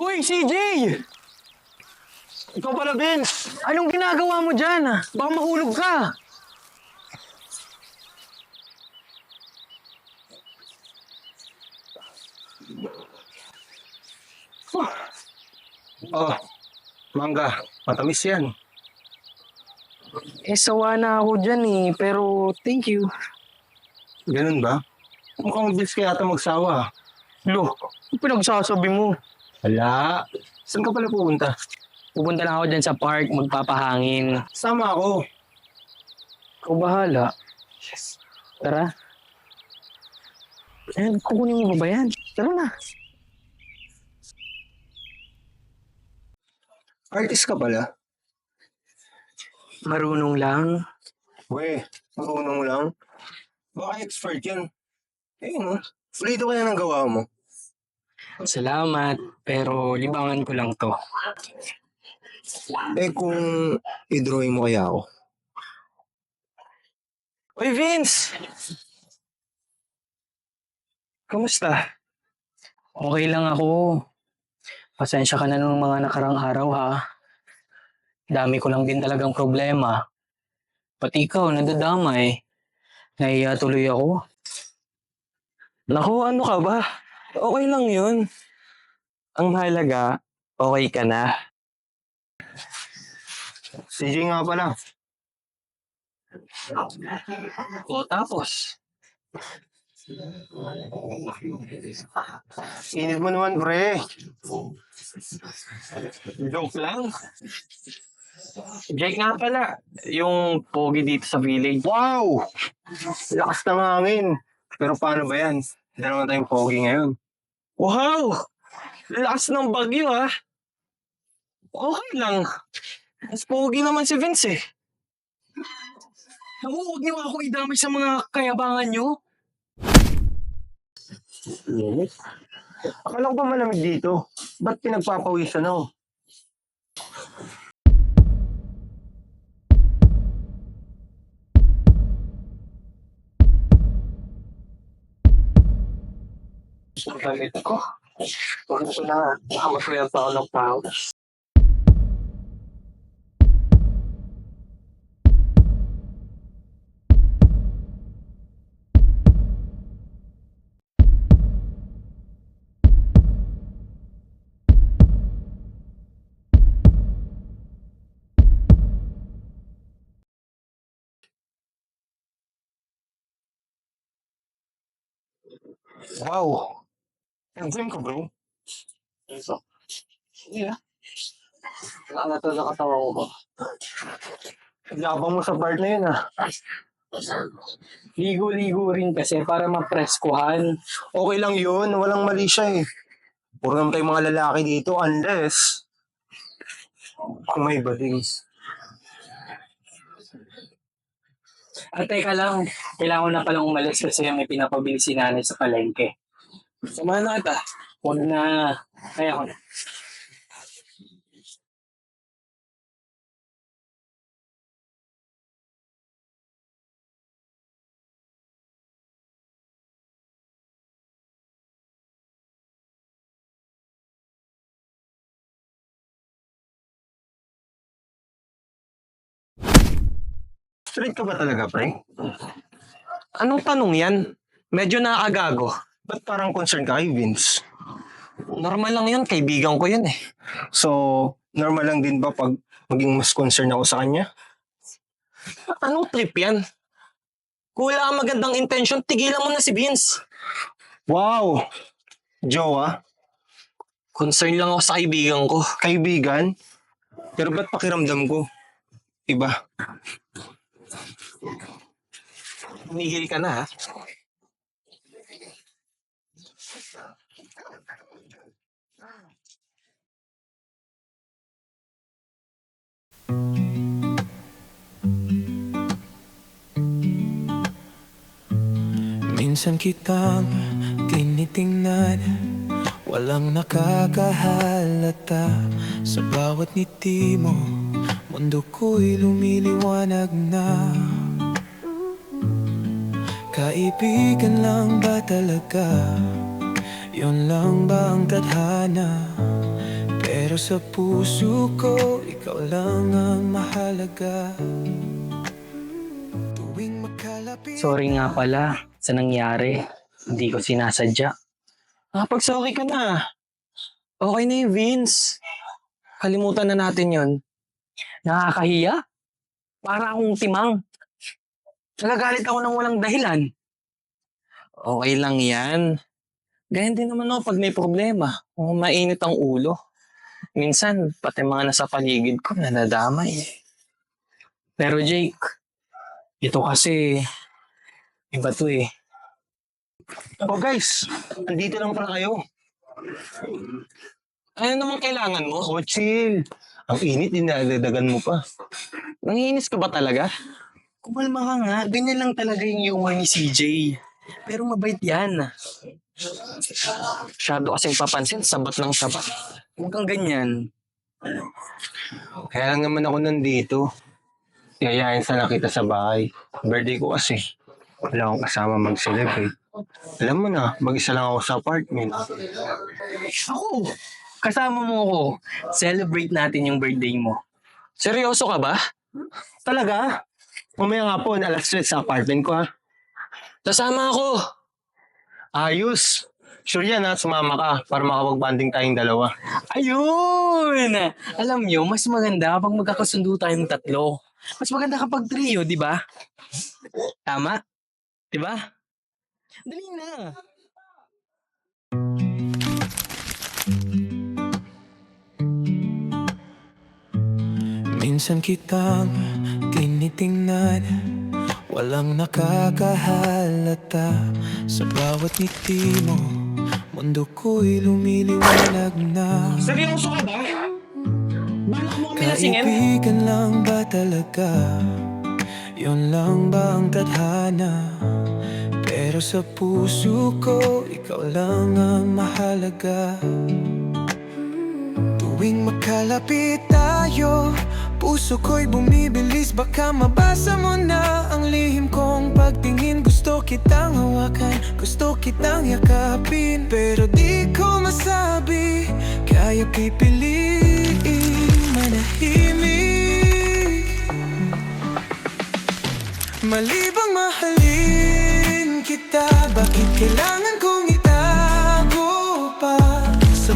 Uy, CJ! Ikaw pala, Vince! Anong ginagawa mo dyan? Baka mahulog ka. Oh, mangga. Matamis yan. Sawa na ako dyan pero thank you. Ganun ba? Mukhang Vince kaya ata magsawa. Lo, ano pinagsasabi mo? Hala. Saan ka pala pupunta? Pupunta lang ako dyan sa park, magpapahangin. Sama ako. Ikaw bahala. Tara. Kukunin mo ba yan? Tara na. Artist ka pala? Marunong lang. We, marunong lang. Baka expert yan. Eh, no? Frito kaya ng gawa mo. Salamat, pero libangan ko lang to. Eh, kung i-drawing mo kaya ako. Uy, Vince! Kamusta? Okay lang ako. Pasensya ka na nung mga nakarang araw, ha? Dami ko lang din talagang problema. Pati ikaw, nadadamay. Nahiya tuloy ako. Naku, ano ka ba? Okay lang yun. Ang mahalaga, okay ka na. CJ nga pala. O tapos? Init mo naman, pre. Joke lang. Jake nga pala, yung pogi dito sa village. Wow! Lakas ng hangin. Pero paano ba yan? Hindi naman tayong pogi ngayon. Wow! Lakas ng bagyo, ha? Okay lang. Mas pogi naman si Vince, eh. Naku, huwag niyo ako idamay sa mga kayabangan niyo. Init? Akala ko ba malamig dito? Ba't pinagpapawisan ako? Ang galit ko. Huwag ko na masaya pa ako ng tao. Wow! Ang dream ko, bro. Yeah. Nakakata na katawa ko ba? Yabang mo sa part na yun, ah. Ligo-ligo rin kasi para mapreskuhan. Okay lang yun. Walang mali siya, eh. Puro naman tayong mga lalaki dito unless kung may badings. At teka lang, kailangan ko na palang umalis kasi may pinapabili si nanay sa palengke. Samahan na kita. Huwag na. Kaya ko na. Straight ka ba talaga, pre? Anong tanong yan? Medyo nakakagago. Ba't parang concerned ka kay Vince? Normal lang yun, kaibigan ko yun eh. So, normal lang din ba pag maging mas concerned ako sa kanya? Anong trip yan? Kung wala kang magandang intention, tigilan mo na si Vince. Wow! Jowa? Concern lang ako sa kaibigan ko. Kaibigan? Pero ba't pakiramdam ko? Iba. Humihil ka na ha. Minsan kitang tinitingnan, walang nakakahalata. Sa bawat ngiti mo, mundo ko'y lumiliwanag na. Kaibigan lang ba talaga? Yun lang ba ang tadhana? Pero sa puso ko, ikaw lang ang mahalaga. Tuwing magkalapit Sorry nga pala sa nangyari. Hindi ko sinasadya. Pag-sorry ka na. Okay na yung Vince. Kalimutan na natin yon. Nakakahiya. Para akong timang. Nagagalit ako ng walang dahilan. Okay lang yan. Ganyan din naman ako pag may problema. Kung mainit ang ulo. Minsan, pati mga nasa paligid ko, nadadamay. Pero Jake, ito kasi, iba to eh. Oh guys, andito lang pala kayo. Ano naman kailangan mo? Oh, chill. Ang init, dinadadagan mo pa. Nangiinis ka ba talaga? Kumalma ka nga, ganyan lang talaga yung humor ni CJ. Pero mabait yan. Masyado kasing papansin, sabat ng sabat. Huwag kang ganyan. Kaya lang naman ako nandito. Yayain sana kita sa bahay. Birthday ko kasi. Wala akong kasama mag-celebrate. Alam mo na, mag-isa lang ako sa apartment. Ako, kasama mo ako. Celebrate natin yung birthday mo. Seryoso ka ba? Talaga? Mamaya nga po, alas 3 sa apartment ko ha. Sasama ako. Ayos. Sure yan ha, sumama ka para makapag-banding tayong dalawa. Ayun! Alam nyo, mas maganda kapag magkakasundo tayong tatlo. Mas maganda kapag trio, di ba? Tama? Di ba? Dali na. Minsan kitang tinitingnan, walang nakakahalata. Sa bawat ngiti mo, mundo ko'y lumiliwanag na. Seryoso ka ba? Balak mo kami lasingin? Kaibigan lang ba talaga? Yun lang ba ang tadhana? Pero sa puso ko, ikaw lang ang mahalaga. Tuwing magkalapit tayo, puso ko'y bumibilis. Baka mabasa mo na ang lihim kong pagtingin. Gusto kitang hawakan, gusto kitang yakapin, pero di ko masabi, kaya pipiliin manahimik. Mali bang mahalin kita? Bakit kailangan kong itago pa? Sa